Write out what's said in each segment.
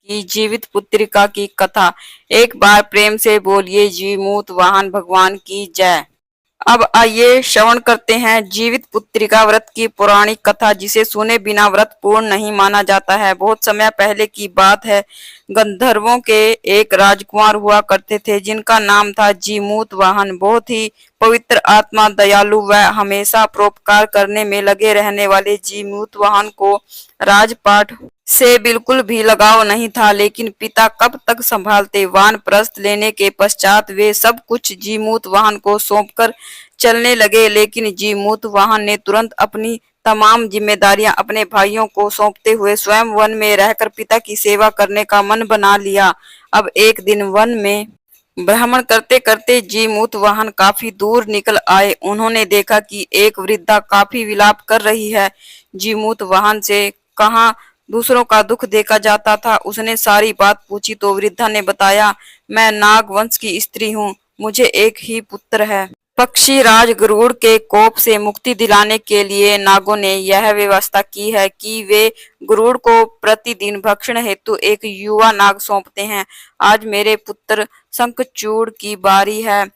की जीवित पुत्रिका की कथा। एक बार प्रेम से बोलिए जीमूत वाहन भगवान की जय। अब आइए श्रवण करते हैं जीवित पुत्रिका व्रत की पौराणिक कथा, जिसे सुने बिना व्रत पूर्ण नहीं माना जाता है। बहुत समय पहले की बात है। गंधर्वों के एक राजकुमार हुआ करते थे, जिनका नाम था जीमूत वाहन। बहुत ही पवित्र आत्मा, दयालु व हमेशा परोपकार करने में लगे रहने वाले जीमूत वाहन को राजपाट से बिल्कुल भी लगाव नहीं था, लेकिन पिता कब तक संभालते। वानप्रस्थ लेने के पश्चात वे सब कुछ जीमूत वाहन को सौंपकर चलने लगे, लेकिन जीमूत वाहन ने तुरंत अपनी तमाम जिम्मेदारियां अपने भाइयों को सौंपते हुए स्वयं वन में रहकर पिता की सेवा करने का मन बना लिया। अब एक दिन वन में भ्रमण करते करते जीमूत वाहन काफी दूर निकल आए। उन्होंने देखा कि एक वृद्धा काफी विलाप कर रही है। जीमूत वाहन से कहाँ दूसरों का दुख देखा जाता था। उसने सारी बात पूछी तो वृद्धा ने बताया, मैं नाग वंश की स्त्री हूँ, मुझे एक ही पुत्र है। पक्षीराज गरुड़ के कोप से मुक्ति दिलाने के लिए नागों ने यह व्यवस्था की है कि वे गरुड़ को प्रतिदिन भक्षण हेतु एक युवा नाग सौंपते हैं। आज मेरे पुत्र शंखचूड़ की बारी है।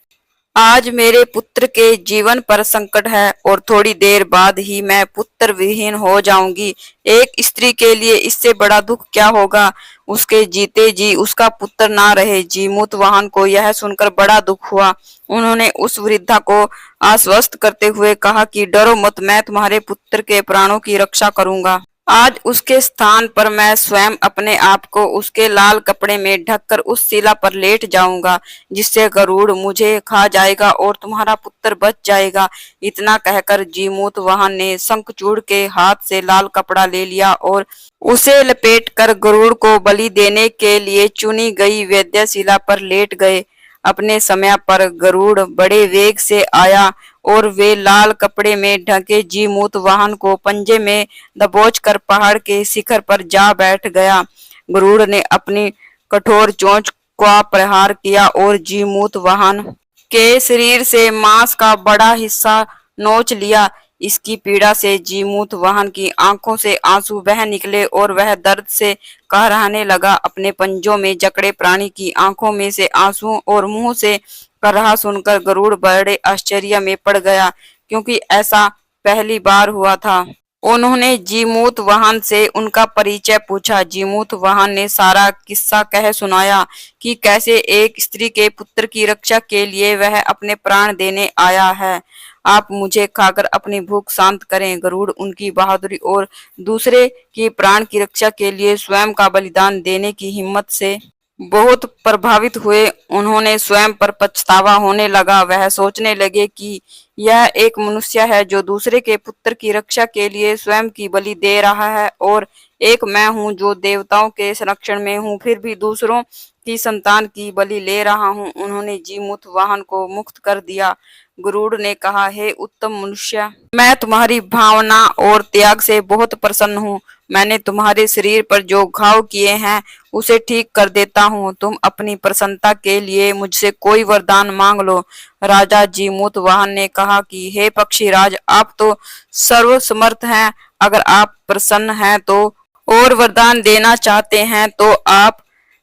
आज मेरे पुत्र के जीवन पर संकट है और थोड़ी देर बाद ही मैं पुत्र विहीन हो जाऊंगी। एक स्त्री के लिए इससे बड़ा दुख क्या होगा। उसके जीते जी उसका पुत्र ना रहे। जीमूत वाहन को यह सुनकर बड़ा दुख हुआ। उन्होंने उस वृद्धा को आश्वस्त करते हुए कहा कि डरो मत, मैं तुम्हारे पुत्र के प्राणों की रक्षा करूंगा। आज उसके स्थान पर मैं स्वयं अपने आप को उसके लाल कपड़े में ढककर उस शिला पर लेट जाऊंगा, जिससे गरुड़ मुझे खा जाएगा और तुम्हारा पुत्र बच जाएगा। इतना कहकर जीमूत वाहन ने शंखचूड़ के हाथ से लाल कपड़ा ले लिया और उसे लपेटकर गरुड़ को बलि देने के लिए चुनी गई वेद्यशिला पर लेट गए। अपने समय पर गरुड़ बड़े वेग से आया और वे लाल कपड़े में ढके जीमूत वाहन को पंजे में दबोचकर पहाड़ के शिखर पर जा बैठ गया। गरुड़ ने अपनी कठोर चोंच का प्रहार किया और जीमूत वाहन के शरीर से मांस का बड़ा हिस्सा नोच लिया। इसकी पीड़ा से जीमूत वाहन की आंखों से आंसू बह निकले और वह दर्द से कहराने लगा। अपने पंजों में जकड़े प्राणी की आंखों में से आंसू और मुंह से करहा सुनकर गरुड़ बड़े आश्चर्य में पड़ गया, क्योंकि ऐसा पहली बार हुआ था। उन्होंने जीमूत वाहन से उनका परिचय पूछा। जीमूत वाहन ने सारा किस्सा कह सुनाया कि कैसे एक स्त्री के पुत्र की रक्षा के लिए वह अपने प्राण देने आया है। आप मुझे खाकर अपनी भूख शांत करें। गरुड़ उनकी बहादुरी और दूसरे की प्राण की रक्षा के लिए स्वयं का बलिदान देने की हिम्मत से बहुत प्रभावित हुए। उन्होंने स्वयं पर पछतावा होने लगा। वह सोचने लगे कि यह एक मनुष्य है जो दूसरे के पुत्र की रक्षा के लिए स्वयं की बलि दे रहा है, और एक मैं हूँ जो देवताओं के संरक्षण में हूँ, फिर भी दूसरों की संतान की बलि ले रहा हूँ। उन्होंने जीमूत वाहन को मुक्त कर दिया। गरुड़ ने कहा, हे उत्तम मनुष्य, मैं तुम्हारी भावना और त्याग से बहुत प्रसन्न हूँ। मैंने तुम्हारे शरीर पर जो घाव किए हैं उसे ठीक कर देता हूँ। तुम अपनी प्रसन्नता के लिए मुझसे कोई वरदान मांग लो। राजा जीमूत वाहन ने कहा कि हे पक्षीराज, आप तो सर्वसमर्थ हैं। अगर आप प्रसन्न हैं तो और वरदान देना चाहते हैं तो आप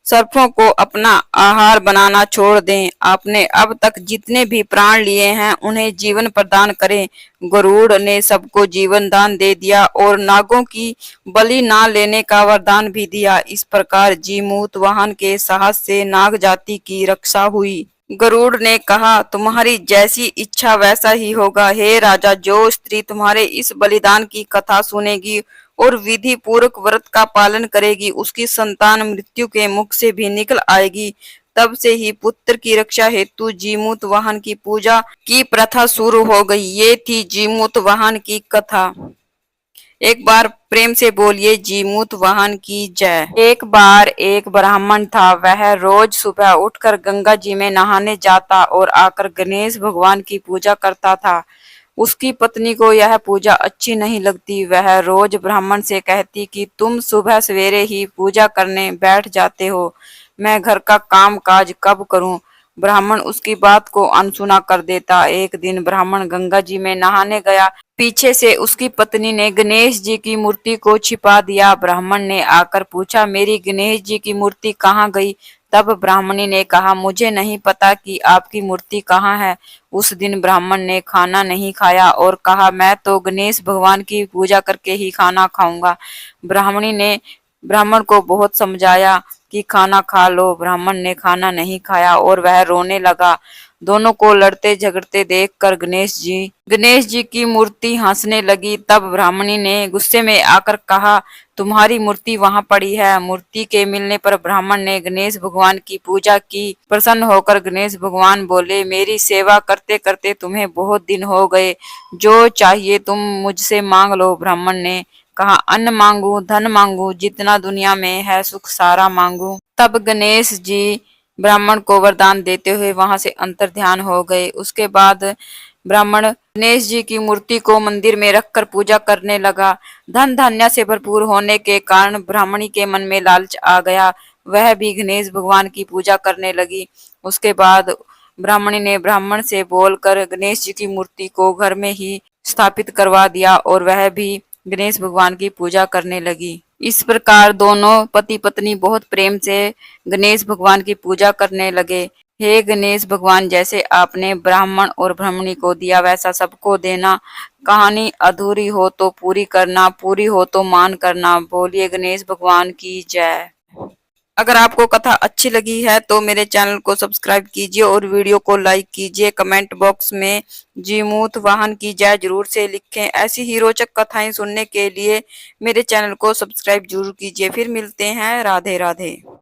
सर्पों को अपना आहार बनाना छोड़ दें। आपने अब तक जितने भी प्राण लिए हैं उन्हें जीवन प्रदान करें। गरुड़ ने सबको जीवन दान दे दिया और नागों की बलि ना लेने का वरदान भी दिया। इस प्रकार जीमूत वाहन के साहस से नाग जाति की रक्षा हुई। गरुड़ ने कहा, तुम्हारी जैसी इच्छा वैसा ही होगा। हे राजा, जो स्त्री तुम्हारे इस बलिदान की कथा सुनेगी और विधि पूर्वक व्रत का पालन करेगी, उसकी संतान मृत्यु के मुख से भी निकल आएगी। तब से ही पुत्र की रक्षा हेतु जीमूत वाहन की पूजा की प्रथा शुरू हो गई। ये थी जीमूत वाहन की कथा। एक बार प्रेम से बोलिए जीमूत वाहन की जय। एक बार एक ब्राह्मण था। वह रोज सुबह उठकर गंगा जी में नहाने जाता और आकर गणेश भगवान की पूजा करता था। उसकी पत्नी को यह पूजा अच्छी नहीं लगती। वह रोज ब्राह्मण से कहती कि तुम सुबह सवेरे ही पूजा करने बैठ जाते हो, मैं घर का काम काज कब करूं। ब्राह्मण उसकी बात को अनसुना कर देता। एक दिन ब्राह्मण गंगा जी में नहाने गया। पीछे से उसकी पत्नी ने गणेश जी की मूर्ति को छिपा दिया। ब्राह्मण ने आकर पूछा, मेरी गणेश जी की मूर्ति कहाँ गई? तब ब्राह्मणी ने कहा, मुझे नहीं पता कि आपकी मूर्ति कहाँ है। उस दिन ब्राह्मण ने खाना नहीं खाया और कहा, मैं तो गणेश भगवान की पूजा करके ही खाना खाऊंगा। ब्राह्मणी ने ब्राह्मण को बहुत समझाया कि खाना खा लो। ब्राह्मण ने खाना नहीं खाया और वह रोने लगा। दोनों को लड़ते झगड़ते देखकर गणेश जी की मूर्ति हंसने लगी। तब ब्राह्मणी ने गुस्से में आकर कहा, तुम्हारी मूर्ति वहां पड़ी है। मूर्ति के मिलने पर ब्राह्मण ने गणेश भगवान की पूजा की। प्रसन्न होकर गणेश भगवान बोले, मेरी सेवा करते करते तुम्हें बहुत दिन हो गए, जो चाहिए तुम मुझसे मांग लो। ब्राह्मण ने कहा, अन्न मांगू, धन मांगू, जितना दुनिया में है सुख सारा मांगू। तब गणेश जी ब्राह्मण को वरदान देते हुए वहां से अंतर ध्यान हो गए। उसके बाद ब्राह्मण गणेश जी की मूर्ति को मंदिर में रखकर पूजा करने लगा। धन धान्य से भरपूर होने के कारण ब्राह्मणी के मन में लालच आ गया। वह भी गणेश भगवान की पूजा करने लगी। उसके बाद ब्राह्मणी ने ब्राह्मण से बोलकर गणेश जी की मूर्ति को घर में ही स्थापित करवा दिया और वह भी गणेश भगवान की पूजा करने लगी। इस प्रकार दोनों पति पत्नी बहुत प्रेम से गणेश भगवान की पूजा करने लगे। हे गणेश भगवान, जैसे आपने ब्राह्मण और ब्राह्मणी को दिया वैसा सबको देना। कहानी अधूरी हो तो पूरी करना, पूरी हो तो मान करना। बोलिए गणेश भगवान की जय। अगर आपको कथा अच्छी लगी है तो मेरे चैनल को सब्सक्राइब कीजिए और वीडियो को लाइक कीजिए। कमेंट बॉक्स में जीमूत वाहन की जय जरूर से लिखें। ऐसी ही रोचक कथाएं सुनने के लिए मेरे चैनल को सब्सक्राइब जरूर कीजिए। फिर मिलते हैं। राधे राधे।